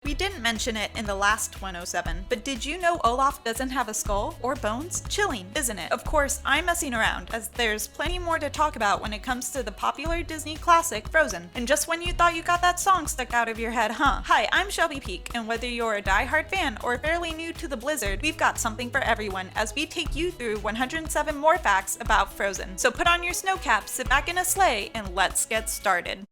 We didn't mention it in the last 107, but did you know Olaf doesn't have a skull or bones? Chilling, isn't it? Of course, I'm messing around, as there's plenty more to talk about when it comes to the popular Disney classic Frozen. And just when you thought you got that song stuck out of your head, huh? Hi, I'm Shelby Peake, and whether you're a die-hard fan or fairly new to the Blizzard, we've got something for everyone as we take you through 107 more facts about Frozen. So put on your snow cap, sit back in a sleigh, and let's get started.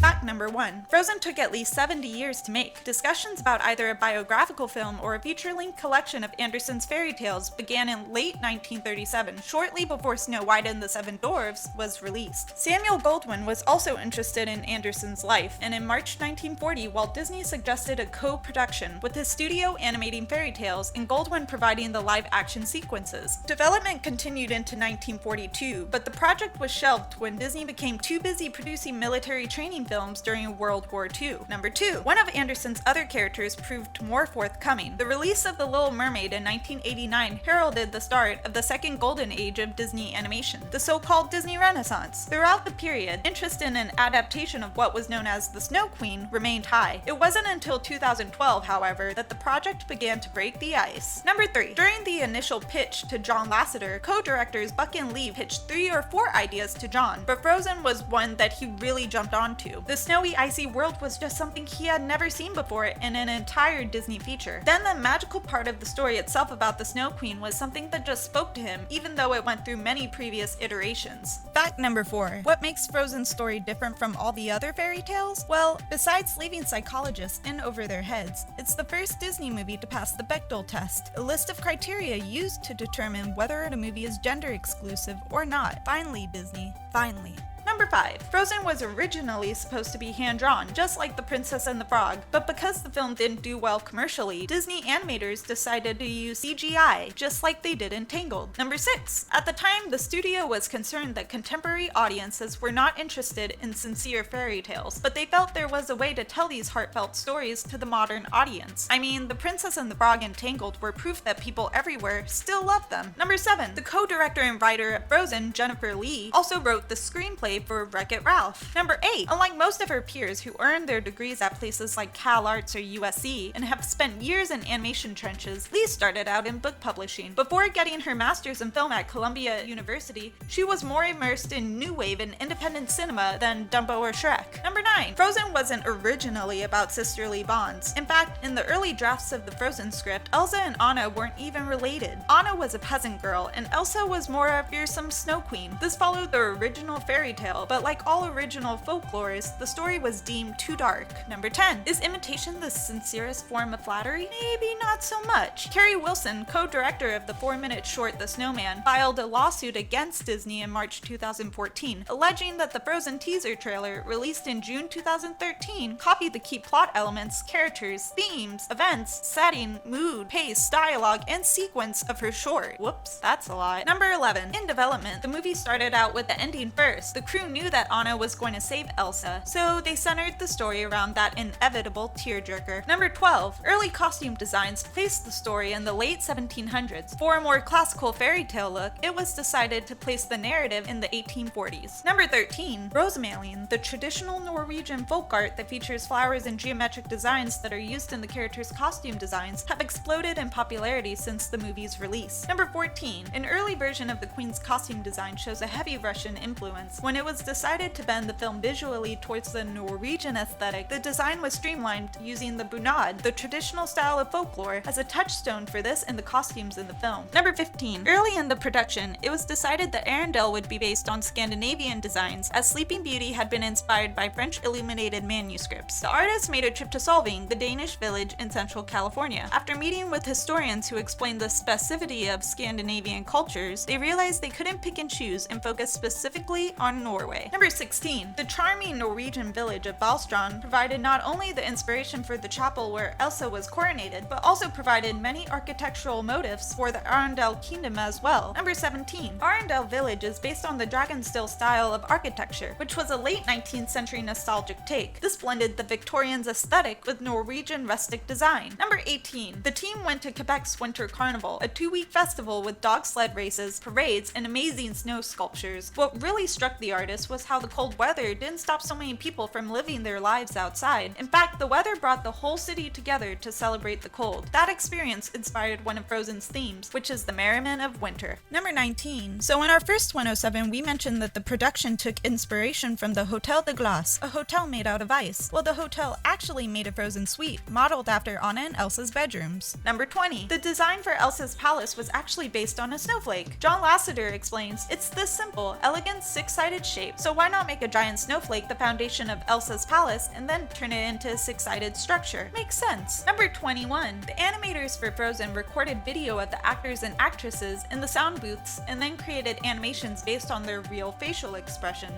Fact number 1. Frozen took at least 70 years to make. Discussions about either a biographical film or a feature-length collection of Andersen's fairy tales began in late 1937, shortly before Snow White and the Seven Dwarfs was released. Samuel Goldwyn was also interested in Andersen's life, and in March 1940, Walt Disney suggested a co-production, with his studio animating fairy tales and Goldwyn providing the live-action sequences. Development continued into 1942, but the project was shelved when Disney became too busy producing military training films during World War II. Number 2. One of Andersen's other characters proved more forthcoming. The release of The Little Mermaid in 1989 heralded the start of the second golden age of Disney animation, the so-called Disney Renaissance. Throughout the period, interest in an adaptation of what was known as the Snow Queen remained high. It wasn't until 2012, however, that the project began to break the ice. Number 3. During the initial pitch to John Lasseter, co-directors Buck and Lee pitched 3 or 4 ideas to John, but Frozen was one that he really jumped onto. The snowy, icy world was just something he had never seen before in an entire Disney feature. Then the magical part of the story itself about the Snow Queen was something that just spoke to him, even though it went through many previous iterations. Fact number 4. What makes Frozen's story different from all the other fairy tales? Well, besides leaving psychologists in over their heads, it's the first Disney movie to pass the Bechdel test, a list of criteria used to determine whether a movie is gender exclusive or not. Finally, Disney, finally. Number 5. Frozen was originally supposed to be hand-drawn, just like The Princess and the Frog, but because the film didn't do well commercially, Disney animators decided to use CGI, just like they did in Tangled. Number 6. At the time, the studio was concerned that contemporary audiences were not interested in sincere fairy tales, but they felt there was a way to tell these heartfelt stories to the modern audience. I mean, The Princess and the Frog and Tangled were proof that people everywhere still loved them. Number 7. The co-director and writer of Frozen, Jennifer Lee, also wrote the screenplay for Wreck-It Ralph. Number 8. Unlike most of her peers who earned their degrees at places like Cal Arts or USC and have spent years in animation trenches, Lee started out in book publishing. Before getting her master's in film at Columbia University, she was more immersed in new wave and independent cinema than Dumbo or Shrek. Number 9. Frozen wasn't originally about sisterly bonds. In fact, in the early drafts of the Frozen script, Elsa and Anna weren't even related. Anna was a peasant girl, and Elsa was more a fearsome snow queen. This followed the original fairy tale, but like all original folklorists, the story was deemed too dark. Number 10. Is imitation the sincerest form of flattery? Maybe not so much. Carrie Wilson, co-director of the 4-minute short The Snowman, filed a lawsuit against Disney in March 2014, alleging that the Frozen teaser trailer, released in June 2013, copied the key plot elements, characters, themes, events, setting, mood, pace, dialogue, and sequence of her short. Whoops, that's a lot. Number 11. In development, the movie started out with the ending first. The crew knew that Anna was going to save Elsa, so they centered the story around that inevitable tearjerker. Number 12. Early costume designs placed the story in the late 1700s. For a more classical fairy tale look, it was decided to place the narrative in the 1840s. Number 13. Rosemaling, the traditional Norwegian folk art that features flowers and geometric designs that are used in the characters' costume designs, have exploded in popularity since the movie's release. Number 14. An early version of the Queen's costume design shows a heavy Russian influence. When it was decided to bend the film visually towards the Norwegian aesthetic, the design was streamlined using the bunad, the traditional style of folklore, as a touchstone for this and the costumes in the film. Number 15. Early in the production, it was decided that Arendelle would be based on Scandinavian designs, as Sleeping Beauty had been inspired by French illuminated manuscripts. The artists made a trip to Solvang, the Danish village in central California. After meeting with historians who explained the specificity of Scandinavian cultures, they realized they couldn't pick and choose and focus specifically on Norway. Number 16. The charming Norwegian village of Valstrand provided not only the inspiration for the chapel where Elsa was coronated, but also provided many architectural motifs for the Arendelle kingdom as well. Number 17. Arendelle village is based on the Dragonstill style of architecture, which was a late 19th century nostalgic take. This blended the Victorian's aesthetic with Norwegian rustic design. Number 18. The team went to Quebec's Winter Carnival, a 2-week festival with dog sled races, parades, and amazing snow sculptures. What really struck the artists artists was how the cold weather didn't stop so many people from living their lives outside. In fact, the weather brought the whole city together to celebrate the cold. That experience inspired one of Frozen's themes, which is the merriment of winter. Number 19. So in our first 107, we mentioned that the production took inspiration from the Hotel de Glace, a hotel made out of ice. Well, the hotel actually made a frozen suite, modeled after Anna and Elsa's bedrooms. Number 20. The design for Elsa's palace was actually based on a snowflake. John Lasseter explains, "It's this simple, elegant, six-sided shape, so why not make a giant snowflake the foundation of Elsa's palace and then turn it into a six-sided structure? Makes sense." Number 21. The animators for Frozen recorded video of the actors and actresses in the sound booths and then created animations based on their real facial expression.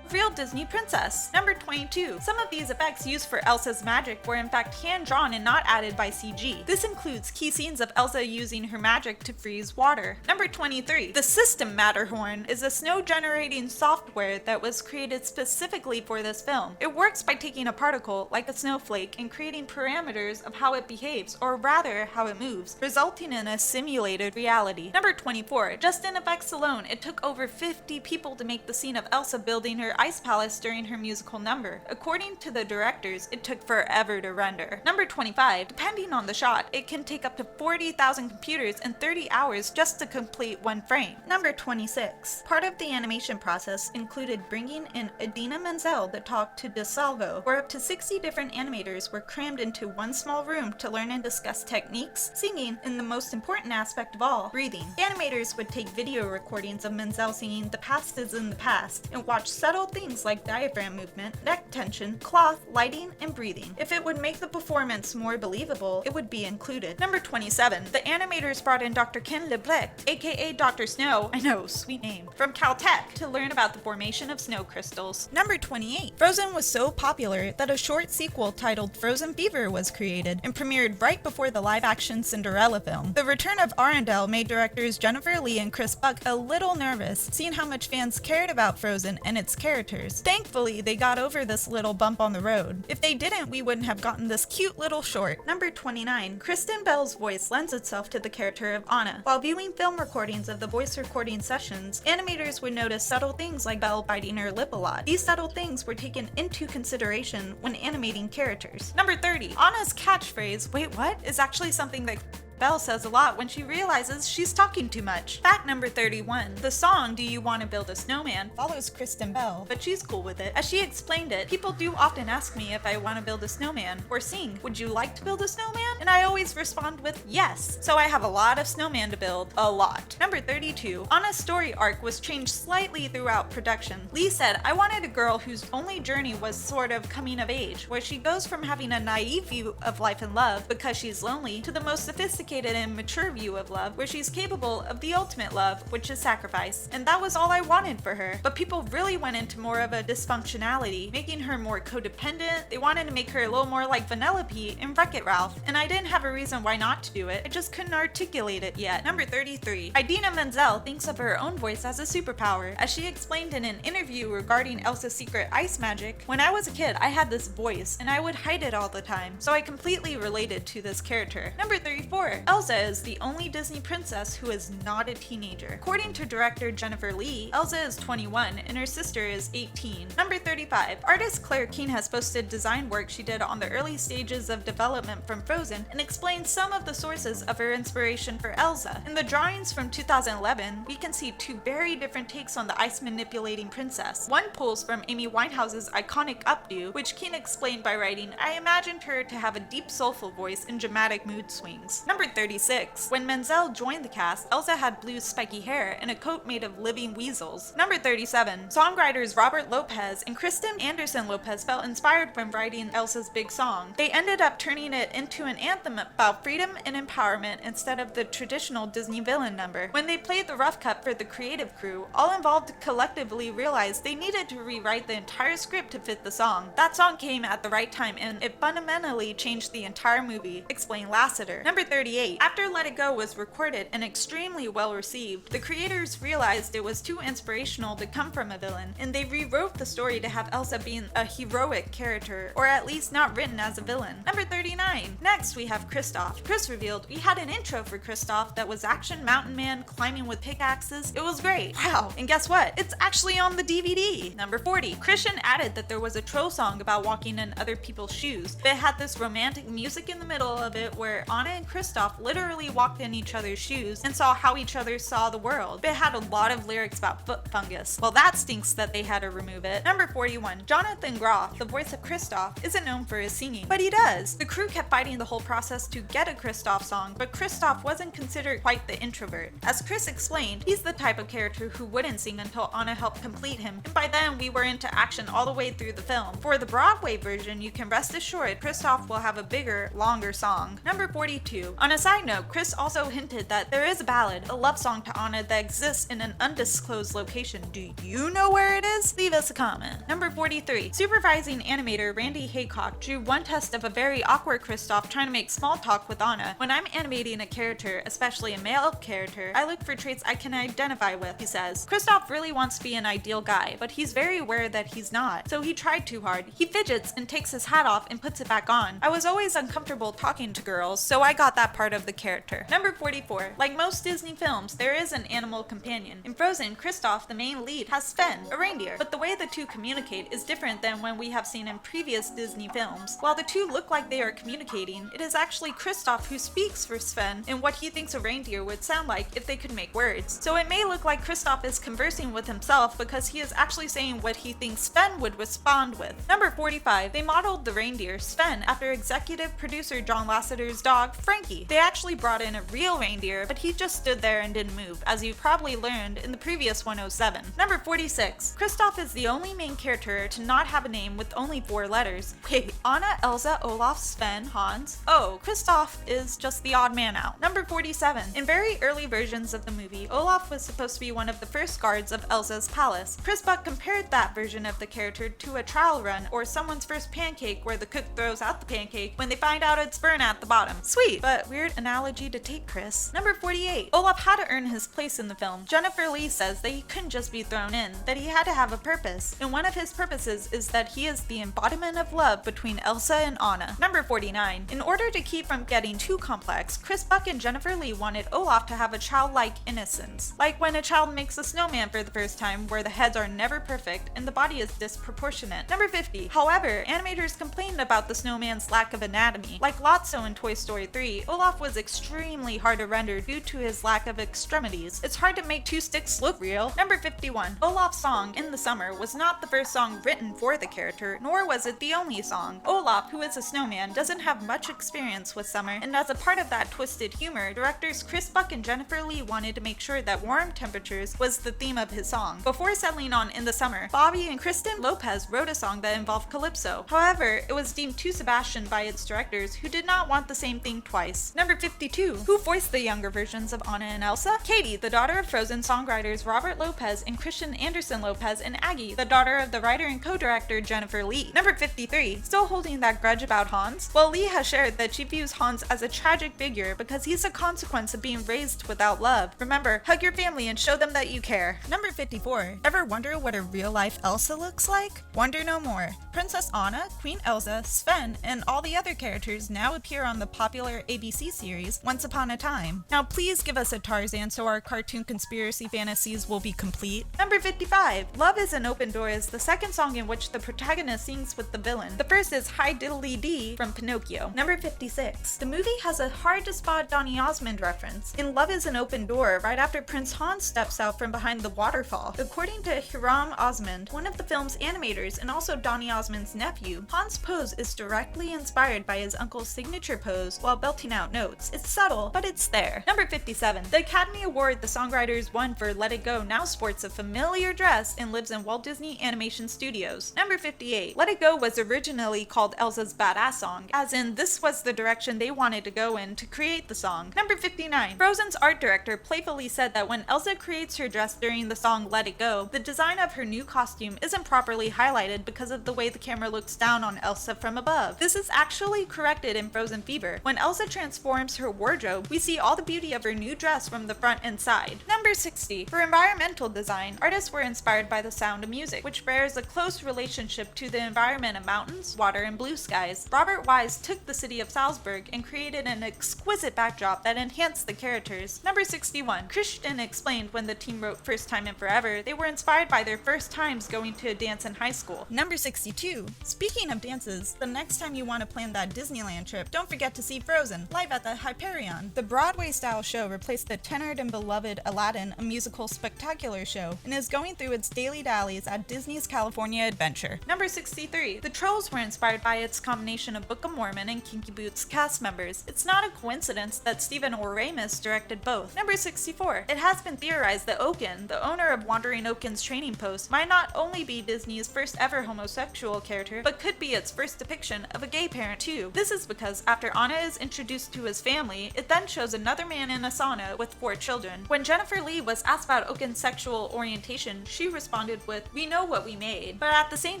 Real Disney princess. Number 22. Some of these effects used for Elsa's magic were in fact hand-drawn and not added by CG. This includes key scenes of Elsa using her magic to freeze water. Number 23. The System Matterhorn is a snow-generating software that was created specifically for this film. It works by taking a particle, like a snowflake, and creating parameters of how it behaves, or rather, how it moves, resulting in a simulated reality. Number 24. Just in effects alone, it took over 50 people to make the scene of Elsa building her ice palace during her musical number. According to the directors, it took forever to render. Number 25. Depending on the shot, it can take up to 40,000 computers and 30 hours just to complete one frame. Number 26. Part of the animation process included bringing in Idina Menzel to talk to DeSalvo, where up to 60 different animators were crammed into one small room to learn and discuss techniques, singing, and the most important aspect of all, breathing. The animators would take video recordings of Menzel singing "The Past is in the Past" and watch subtle things like diaphragm movement, neck tension, cloth, lighting, and breathing. If it would make the performance more believable, it would be included. Number 27. The animators brought in Dr. Ken Leblecq, aka Dr. Snow, I know, sweet name, from Caltech to learn about the formation of snow crystals. Number 28. Frozen was so popular that a short sequel titled Frozen Fever was created and premiered right before the live-action Cinderella film. The return of Arendelle made directors Jennifer Lee and Chris Buck a little nervous, seeing how much fans cared about Frozen and its characters. Thankfully, they got over this little bump on the road. If they didn't, we wouldn't have gotten this cute little short. Number 29. Kristen Bell's voice lends itself to the character of Anna. While viewing film recordings of the voice recording sessions, animators would notice subtle things like Belle biting her lip a lot. These subtle things were taken into consideration when animating characters. Number 30. Anna's catchphrase, "Wait, what?" is actually something that Belle says a lot when she realizes she's talking too much. Fact number 31. The song "Do You Want to Build a Snowman" follows Kristen Bell, but she's cool with it. As she explained it, "People do often ask me if I want to build a snowman, or sing, 'Would you like to build a snowman?' And I always respond with yes. So I have a lot of snowman to build. A lot." Number 32. Anna's story arc was changed slightly throughout production. Lee said, "I wanted a girl whose only journey was sort of coming of age, where she goes from having a naive view of life and love because she's lonely to the most sophisticated and mature view of love, where she's capable of the ultimate love, which is sacrifice. And that was all I wanted for her." But people really went into more of a dysfunctionality, making her more codependent. They wanted to make her a little more like Vanellope in Wreck-It Ralph, and I didn't have a reason why not to do it. I just couldn't articulate it yet. Number 33. Idina Menzel thinks of her own voice as a superpower. As she explained in an interview regarding Elsa's secret ice magic, "When I was a kid, I had this voice, and I would hide it all the time, so I completely related to this character." Number 34. Elsa is the only Disney princess who is not a teenager. According to director Jennifer Lee, Elsa is 21 and her sister is 18. Number 35. Artist Claire Keane has posted design work she did on the early stages of development from Frozen and explains some of the sources of her inspiration for Elsa. In the drawings from 2011, we can see two very different takes on the ice manipulating princess. One pulls from Amy Winehouse's iconic Updo, which Keane explained by writing, "I imagined her to have a deep soulful voice and dramatic mood swings." Number 36. When Menzel joined the cast, Elsa had blue spiky hair and a coat made of living weasels. Number 37. Songwriters Robert Lopez and Kristen Anderson Lopez felt inspired from writing Elsa's big song. They ended up turning it into an anthem about freedom and empowerment instead of the traditional Disney villain number. When they played the rough cut for the creative crew, all involved collectively realized they needed to rewrite the entire script to fit the song. That song came at the right time and it fundamentally changed the entire movie, explained Lasseter. Number 38. 38. After Let It Go was recorded and extremely well received, the creators realized it was too inspirational to come from a villain, and they rewrote the story to have Elsa being a heroic character, or at least not written as a villain. Number 39. Next we have Kristoff. Chris revealed we had an intro for Kristoff that was action mountain man climbing with pickaxes. It was great. Wow. And guess what? It's actually on the DVD. Number 40. Kristen added that there was a troll song about walking in other people's shoes, but it had this romantic music in the middle of it where Anna and Kristoff literally walked in each other's shoes and saw how each other saw the world. But it had a lot of lyrics about foot fungus. Well, that stinks that they had to remove it. Number 41. Jonathan Groff, the voice of Kristoff, isn't known for his singing, but he does. The crew kept fighting the whole process to get a Kristoff song, but Kristoff wasn't considered quite the introvert. As Chris explained, he's the type of character who wouldn't sing until Anna helped complete him, and by then we were into action all the way through the film. For the Broadway version, you can rest assured Kristoff will have a bigger, longer song. Number 42. On a side note, Chris also hinted that there is a ballad, a love song to Anna that exists in an undisclosed location. Do you know where it is? Leave us a comment. Number 43. Supervising animator Randy Haycock drew one test of a very awkward Kristoff trying to make small talk with Anna. When I'm animating a character, especially a male character, I look for traits I can identify with, he says. Kristoff really wants to be an ideal guy, but he's very aware that he's not, so he tried too hard. He fidgets and takes his hat off and puts it back on. I was always uncomfortable talking to girls, so I got that part of the character. Number 44. Like most Disney films, there is an animal companion. In Frozen, Kristoff, the main lead, has Sven, a reindeer, but the way the two communicate is different than when we have seen in previous Disney films. While the two look like they are communicating, it is actually Kristoff who speaks for Sven in what he thinks a reindeer would sound like if they could make words. So it may look like Kristoff is conversing with himself because he is actually saying what he thinks Sven would respond with. Number 45. They modeled the reindeer, Sven, after executive producer John Lasseter's dog, Frankie. They actually brought in a real reindeer, but he just stood there and didn't move, as you probably learned in the previous 107. Number 46. Kristoff is the only main character to not have a name with only 4 letters. Wait, Anna, Elsa, Olaf, Sven, Hans? Oh, Kristoff is just the odd man out. Number 47. In very early versions of the movie, Olaf was supposed to be one of the first guards of Elsa's palace. Chris Buck compared that version of the character to a trial run or someone's first pancake where the cook throws out the pancake when they find out it's burnt at the bottom. Sweet, but weird analogy to take, Chris. Number 48. Olaf had to earn his place in the film. Jennifer Lee says that he couldn't just be thrown in, that he had to have a purpose. And one of his purposes is that he is the embodiment of love between Elsa and Anna. Number 49. In order to keep from getting too complex, Chris Buck and Jennifer Lee wanted Olaf to have a childlike innocence. Like when a child makes a snowman for the first time where the heads are never perfect and the body is disproportionate. Number 50. However, animators complained about the snowman's lack of anatomy. Like Lotso in Toy Story 3, Olaf was extremely hard to render due to his lack of extremities. It's hard to make 2 sticks look real. Number 51. Olaf's song, In the Summer, was not the first song written for the character, nor was it the only song. Olaf, who is a snowman, doesn't have much experience with summer, and as a part of that twisted humor, directors Chris Buck and Jennifer Lee wanted to make sure that warm temperatures was the theme of his song. Before settling on In the Summer, Bobby and Kristen Lopez wrote a song that involved calypso. However, it was deemed too Sebastian by its directors, who did not want the same thing twice. Number 52. Who voiced the younger versions of Anna and Elsa? Katie, the daughter of Frozen songwriters Robert Lopez and Christian Anderson Lopez, and Aggie, the daughter of the writer and co-director Jennifer Lee. Number 53. Still holding that grudge about Hans? Well, Lee has shared that she views Hans as a tragic figure because he's a consequence of being raised without love. Remember, hug your family and show them that you care. Number 54. Ever wonder what a real-life Elsa looks like? Wonder no more. Princess Anna, Queen Elsa, Sven, and all the other characters now appear on the popular ABC series Once Upon a Time. Now please give us a Tarzan so our cartoon conspiracy fantasies will be complete. Number 55. Love is an Open Door is the second song in which the protagonist sings with the villain. The first is Hi Diddly Dee from Pinocchio. Number 56. The movie has a hard to spot Donny Osmond reference. In Love is an Open Door, right after Prince Hans steps out from behind the waterfall. According to Hiram Osmond, one of the film's animators and also Donny Osmond's nephew, Hans' pose is directly inspired by his uncle's signature pose while belting out notes. It's subtle, but it's there. Number 57. The Academy Award the songwriters won for Let It Go now sports a familiar dress and lives in Walt Disney Animation Studios. Number 58. Let It Go was originally called Elsa's Badass Song, as in this was the direction they wanted to go in to create the song. Number 59. Frozen's art director playfully said that when Elsa creates her dress during the song Let It Go, the design of her new costume isn't properly highlighted because of the way the camera looks down on Elsa from above. This is actually corrected in Frozen Fever. When Elsa transforms transforms her wardrobe, we see all the beauty of her new dress from the front and side. Number 60. For environmental design, artists were inspired by the sound of music, which bears a close relationship to the environment of mountains, water, and blue skies. Robert Wise took the city of Salzburg and created an exquisite backdrop that enhanced the characters. Number 61. Kristen explained when the team wrote First Time in Forever, they were inspired by their first times going to a dance in high school. Number 62. Speaking of dances, the next time you want to plan that Disneyland trip, don't forget to see Frozen, live at the Hyperion. The Broadway-style show replaced the tenured and beloved Aladdin, a musical spectacular show, and is going through its daily dallies at Disney's California Adventure. Number 63. The Trolls were inspired by its combination of Book of Mormon and Kinky Boots cast members. It's not a coincidence that Stephen Oramus directed both. Number 64. It has been theorized that Oaken, the owner of Wandering Oaken's Training Post, might not only be Disney's first ever homosexual character, but could be its first depiction of a gay parent too. This is because after Anna is introduced to his family, it then shows another man in a sauna with 4 children. When Jennifer Lee was asked about Oaken's sexual orientation, she responded with, "We know what we made." But at the same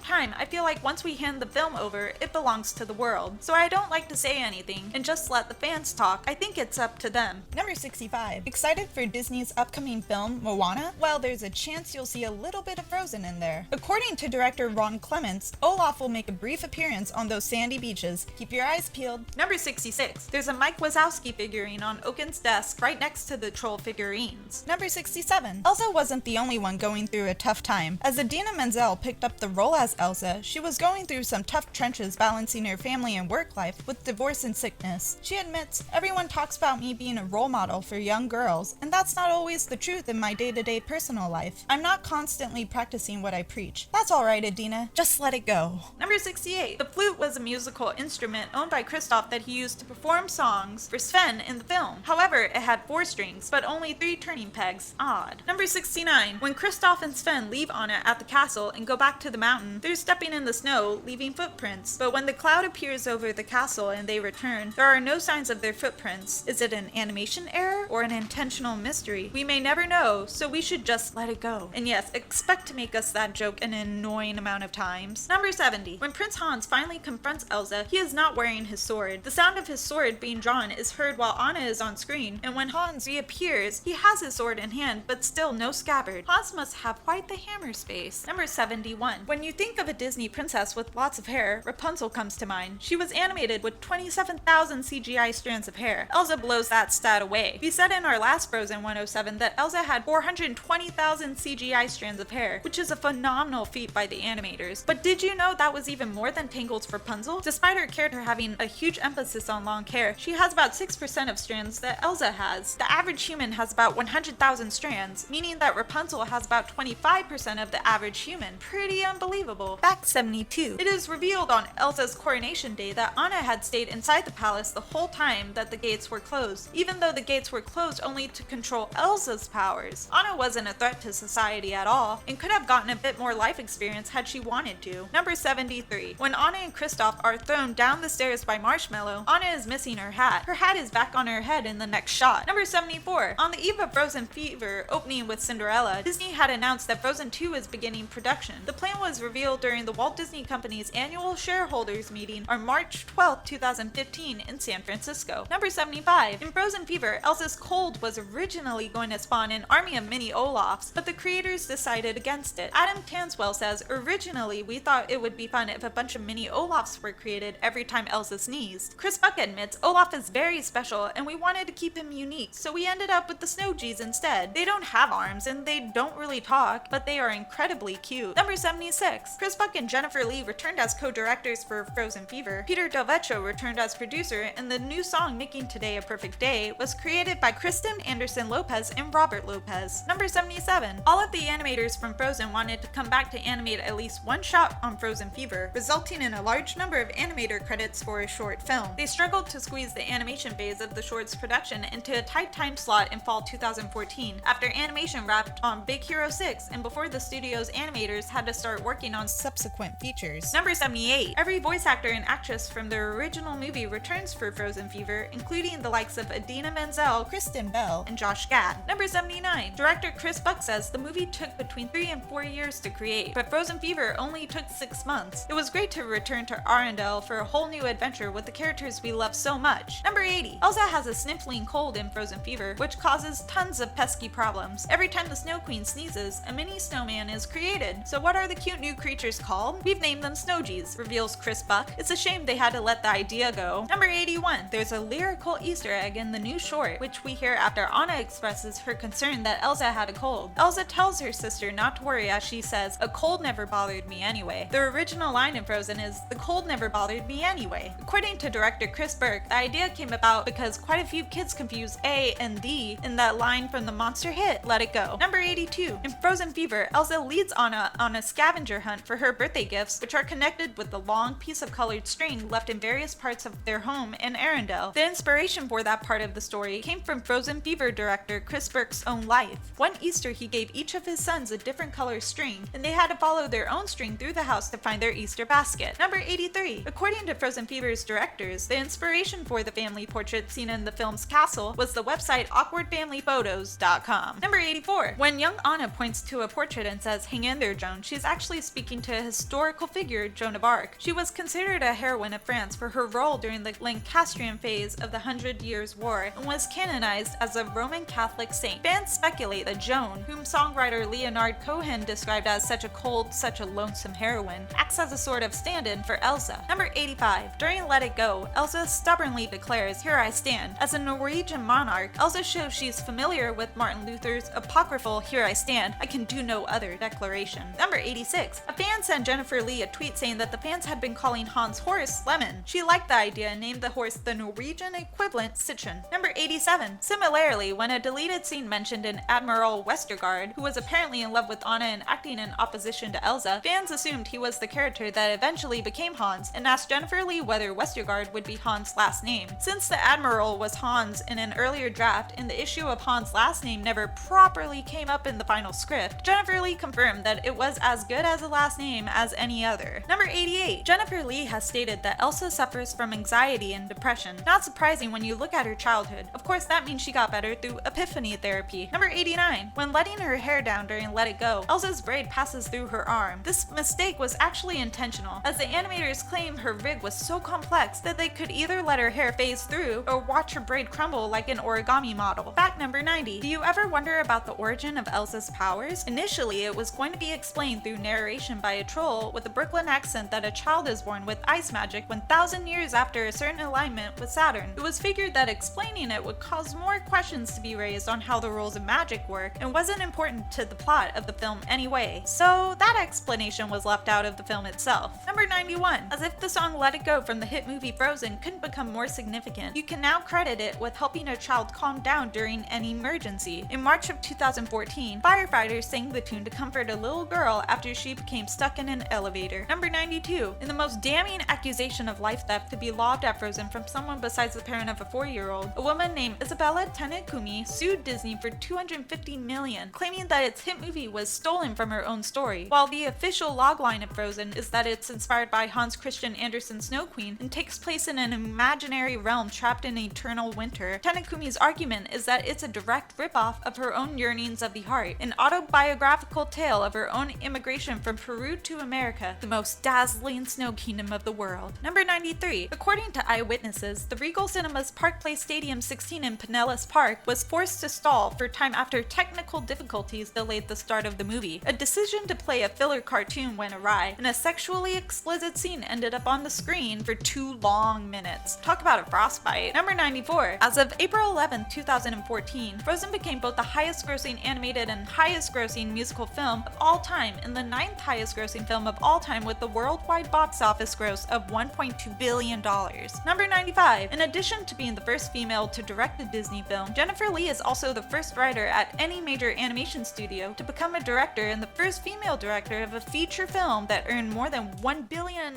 time, I feel like once we hand the film over, it belongs to the world. So I don't like to say anything and just let the fans talk. I think it's up to them. Number 65. Excited for Disney's upcoming film, Moana? Well, there's a chance you'll see a little bit of Frozen in there. According to director Ron Clements, Olaf will make a brief appearance on those sandy beaches. Keep your eyes peeled. Number 66. There's a Mike Wazowski figurine on Oaken's desk right next to the troll figurines. Number 67. Elsa wasn't the only one going through a tough time. As Idina Menzel picked up the role as Elsa, she was going through some tough trenches balancing her family and work life with divorce and sickness. She admits, "Everyone talks about me being a role model for young girls, and that's not always the truth in my day-to-day personal life. I'm not constantly practicing what I preach." That's alright, Idina. Just let it go. Number 68. The flute was a musical instrument owned by Kristoff that he used to perform songs for Sven in the film. However, it had 4 strings, but only 3 turning pegs. Odd. Number 69. When Kristoff and Sven leave Anna at the castle and go back to the mountain, they're stepping in the snow, leaving footprints. But when the cloud appears over the castle and they return, there are no signs of their footprints. Is it an animation error or an intentional mystery? We may never know, so we should just let it go. And yes, expect to make us that joke an annoying amount of times. Number 70. When Prince Hans finally confronts Elsa, he is not wearing his sword. The sound of his sword being drawn is heard while Anna is on screen, and when Hans reappears, he has his sword in hand, but still no scabbard. Hans must have quite the hammer space. Number 71. When you think of a Disney princess with lots of hair, Rapunzel comes to mind. She was animated with 27,000 CGI strands of hair. Elsa blows that stat away. We said in our last Frozen 107 that Elsa had 420,000 CGI strands of hair, which is a phenomenal feat by the animators. But did you know that was even more than Tangled's Rapunzel? Despite her character having a huge emphasis on long hair, she has about 6% of strands that Elsa has. The average human has about 100,000 strands, meaning that Rapunzel has about 25% of the average human. Pretty unbelievable. Fact 72. It is revealed on Elsa's coronation day that Anna had stayed inside the palace the whole time that the gates were closed, even though the gates were closed only to control Elsa's powers. Anna wasn't a threat to society at all, and could have gotten a bit more life experience had she wanted to. Number 73. When Anna and Kristoff are thrown down the stairs by Marshmallow, Anna is missing her hat. Her hat is back on her head in the next shot. Number 74. On the eve of Frozen Fever opening with Cinderella, Disney had announced that Frozen 2 is beginning production. The plan was revealed during the Walt Disney Company's annual shareholders meeting on March 12, 2015 in San Francisco. Number 75. In Frozen Fever, Elsa's cold was originally going to spawn an army of mini Olafs, but the creators decided against it. Adam Tanswell says, "Originally, we thought it would be fun if a bunch of mini Olafs were created every time Elsa sneezed." Chris Buck admits, "Olaf is very special and we wanted to keep him unique, so we ended up with the Snow G's instead. They don't have arms and they don't really talk, but they are incredibly cute." Number 76. Chris Buck and Jennifer Lee returned as co-directors for Frozen Fever. Peter Del Vecchio returned as producer, and the new song Making Today a Perfect Day was created by Kristen Anderson Lopez and Robert Lopez. Number 77. All of the animators from Frozen wanted to come back to animate at least one shot on Frozen Fever, resulting in a large number of animator credits for a short film. They struggled to squeeze the animation phase of the short's production into a tight time slot in fall 2014, after animation wrapped on Big Hero 6 and before the studio's animators had to start working on subsequent features. Number 78. Every voice actor and actress from the original movie returns for Frozen Fever, including the likes of Idina Menzel, Kristen Bell, and Josh Gad. Number 79. Director Chris Buck says the movie took between 3 and 4 years to create, but Frozen Fever only took 6 months. It was great to return to Arendelle for a whole new adventure with the characters we love so much. much. Number 80. Elsa has a sniffling cold in Frozen Fever, which causes tons of pesky problems. Every time the Snow Queen sneezes, a mini snowman is created. So what are the cute new creatures called? We've named them Snowgies, reveals Chris Buck. It's a shame they had to let the idea go. Number 81. There's a lyrical Easter egg in the new short, which we hear after Anna expresses her concern that Elsa had a cold. Elsa tells her sister not to worry as she says, "A cold never bothered me anyway." The original line in Frozen is, "The cold never bothered me anyway." According to director Chris Burke, the idea came about because quite a few kids confuse A and the in that line from the monster hit, Let It Go. Number 82. In Frozen Fever, Elsa leads Anna on a scavenger hunt for her birthday gifts, which are connected with the long piece of colored string left in various parts of their home in Arendelle. The inspiration for that part of the story came from Frozen Fever director Chris Burke's own life. One Easter, he gave each of his sons a different color string, and they had to follow their own string through the house to find their Easter basket. Number 83. According to Frozen Fever's directors, the inspiration for the family portrait seen in the film's castle was the website awkwardfamilyphotos.com. Number 84. When young Anna points to a portrait and says, "Hang in there, Joan," she's actually speaking to a historical figure, Joan of Arc. She was considered a heroine of France for her role during the Lancastrian phase of the Hundred Years' War and was canonized as a Roman Catholic saint. Fans speculate that Joan, whom songwriter Leonard Cohen described as such a cold, such a lonesome heroine, acts as a sort of stand-in for Elsa. Number 85. During Let It Go, Elsa stubbornly declares, "Here I stand." As a Norwegian monarch, Elsa shows she's familiar with Martin Luther's apocryphal "Here I stand, I can do no other" declaration. Number 86. A fan sent Jennifer Lee a tweet saying that the fans had been calling Han's horse Lemon. She liked the idea and named the horse the Norwegian equivalent Sitchin. Number 87. Similarly, when a deleted scene mentioned an Admiral Westergaard, who was apparently in love with Anna and acting in opposition to Elsa, fans assumed he was the character that eventually became Hans and asked Jennifer Lee whether Westergaard would be Hans' last name. Since the Admiral was Hans in an earlier draft and the issue of Hans' last name never properly came up in the final script, Jennifer Lee confirmed that it was as good as a last name as any other. Number 88. Jennifer Lee has stated that Elsa suffers from anxiety and depression. Not surprising when you look at her childhood. Of course, that means she got better through epiphany therapy. Number 89. When letting her hair down during Let It Go, Elsa's braid passes through her arm. This mistake was actually intentional, as the animators claim her rig was so complex that they could either let her hair phase through or watch her braid crumble like an origami model. Fact number 90. Do you ever wonder about the origin of Elsa's powers? Initially, it was going to be explained through narration by a troll with a Brooklyn accent that a child is born with ice magic 1,000 years after a certain alignment with Saturn. It was figured that explaining it would cause more questions to be raised on how the rules of magic work and wasn't important to the plot of the film anyway. So that explanation was left out of the film itself. Number 91. As if the song Let It Go from the hit movie Frozen couldn't become more significant, you can now credit it with helping a child calm down during an emergency. In March of 2014, firefighters sang the tune to comfort a little girl after she became stuck in an elevator. Number 92. In the most damning accusation of life theft to be lobbed at Frozen from someone besides the parent of a 4-year-old, a woman named Isabella Tanekumi sued Disney for $250 million, claiming that its hit movie was stolen from her own story. While the official logline of Frozen is that it's inspired by Hans Christian Andersen's Snow Queen and takes place in an imaginary realm trapped in eternal winter, Tanekumi's argument is that it's a direct ripoff of her own yearnings of the heart, an autobiographical tale of her own immigration from Peru to America, the most dazzling snow kingdom of the world. Number 93. According to eyewitnesses, the Regal Cinemas Park Place Stadium 16 in Pinellas Park was forced to stall for time after technical difficulties delayed the start of the movie. A decision to play a filler cartoon went awry, and a sexually explicit scene ended up on the screen for 2 long minutes. Talk about a frostbite. Number 94. As of April 11, 2014, Frozen became both the highest grossing animated and highest grossing musical film of all time and the 9th highest grossing film of all time with the worldwide box office gross of $1.2 billion. Number 95. In addition to being the first female to direct a Disney film, Jennifer Lee is also the first writer at any major animation studio to become a director and the first female director of a feature film that earned more than $1 billion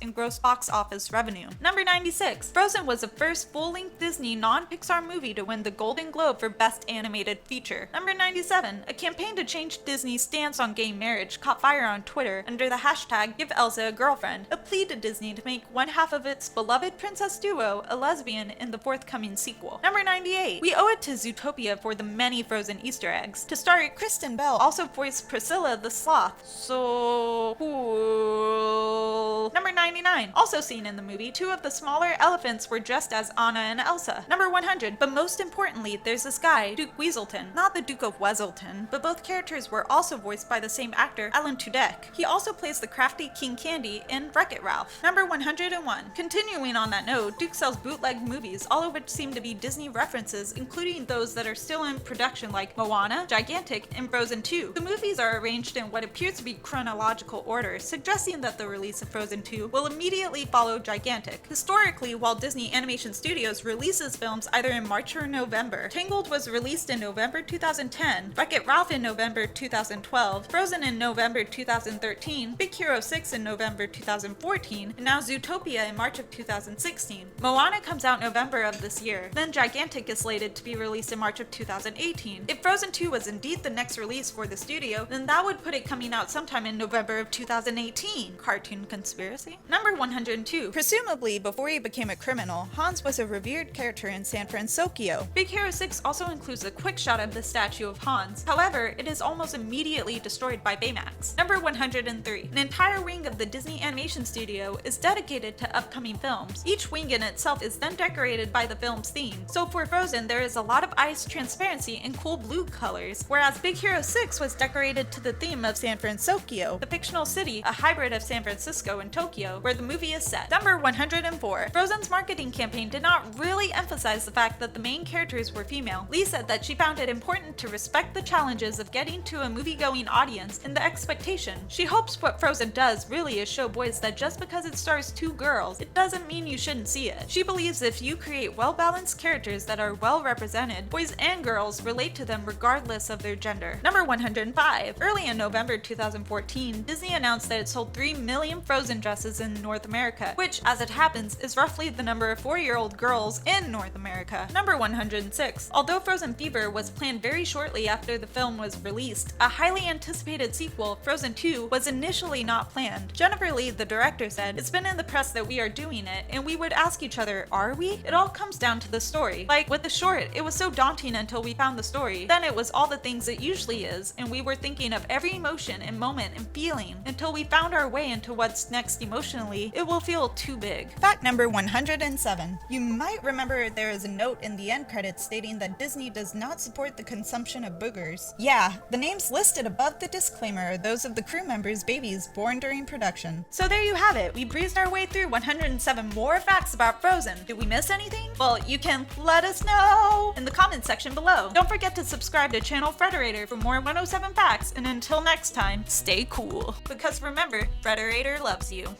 in gross box office revenue. Number 96. Frozen was the first full-length Disney non-Pixar movie to win the Golden Globe for Best Animated Feature. Number 97. A campaign to change Disney's stance on gay marriage caught fire on Twitter under the hashtag Give Elsa a Girlfriend, a plea to Disney to make one half of its beloved princess duo a lesbian in the forthcoming sequel. Number 98. We owe it to Zootopia for the many Frozen Easter eggs. To star Kristen Bell also voiced Priscilla the Sloth. So cool. Number 99. 99. Also seen in the movie, 2 of the smaller elephants were dressed as Anna and Elsa. Number 100, but most importantly, there's this guy, Duke Weaselton. Not the Duke of Weselton, but both characters were also voiced by the same actor, Alan Tudyk. He also plays the crafty King Candy in Wreck-It Ralph. Number 101. Continuing on that note, Duke sells bootleg movies, all of which seem to be Disney references, including those that are still in production like Moana, Gigantic, and Frozen 2. The movies are arranged in what appears to be chronological order, suggesting that the release of Frozen 2 will immediately follow Gigantic. Historically, Walt Disney Animation Studios releases films either in March or November. Tangled was released in November 2010, Wreck-It Ralph in November 2012, Frozen in November 2013, Big Hero 6 in November 2014, and now Zootopia in March of 2016. Moana comes out November of this year, then Gigantic is slated to be released in March of 2018. If Frozen 2 was indeed the next release for the studio, then that would put it coming out sometime in November of 2018. Cartoon conspiracy? Number 102. Presumably, before he became a criminal, Hans was a revered character in San Francisco. Big Hero 6 also includes a quick shot of the statue of Hans. However, it is almost immediately destroyed by Baymax. Number 103. An entire wing of the Disney Animation Studio is dedicated to upcoming films. Each wing in itself is then decorated by the film's theme. So for Frozen, there is a lot of ice transparency and cool blue colors, whereas Big Hero 6 was decorated to the theme of San Francisco, the fictional city, a hybrid of San Francisco and Tokyo, where the movie is set. Number 104. Frozen's marketing campaign did not really emphasize the fact that the main characters were female. Lee said that she found it important to respect the challenges of getting to a movie-going audience and the expectation. She hopes what Frozen does really is show boys that just because it stars 2 girls, it doesn't mean you shouldn't see it. She believes if you create well-balanced characters that are well represented, boys and girls relate to them regardless of their gender. Number 105. Early in November 2014, Disney announced that it sold 3 million Frozen dresses in North America, which, as it happens, is roughly the number of 4-year-old girls in North America. Number 106. Although Frozen Fever was planned very shortly after the film was released, a highly anticipated sequel, Frozen 2, was initially not planned. Jennifer Lee, the director, said, "It's been in the press that we are doing it, and we would ask each other, are we? It all comes down to the story. Like, with the short, it was so daunting until we found the story. Then it was all the things it usually is, and we were thinking of every emotion and moment and feeling. Until we found our way into what's next emotionally, it will feel too big." Fact number 107. You might remember there is a note in the end credits stating that Disney does not support the consumption of boogers. Yeah, the names listed above the disclaimer are those of the crew members' babies born during production. So there you have it. We breezed our way through 107 more facts about Frozen. Did we miss anything? Well, you can let us know in the comments section below. Don't forget to subscribe to ChannelFrederator for more 107 facts, and until next time, stay cool. Because remember, Frederator loves you.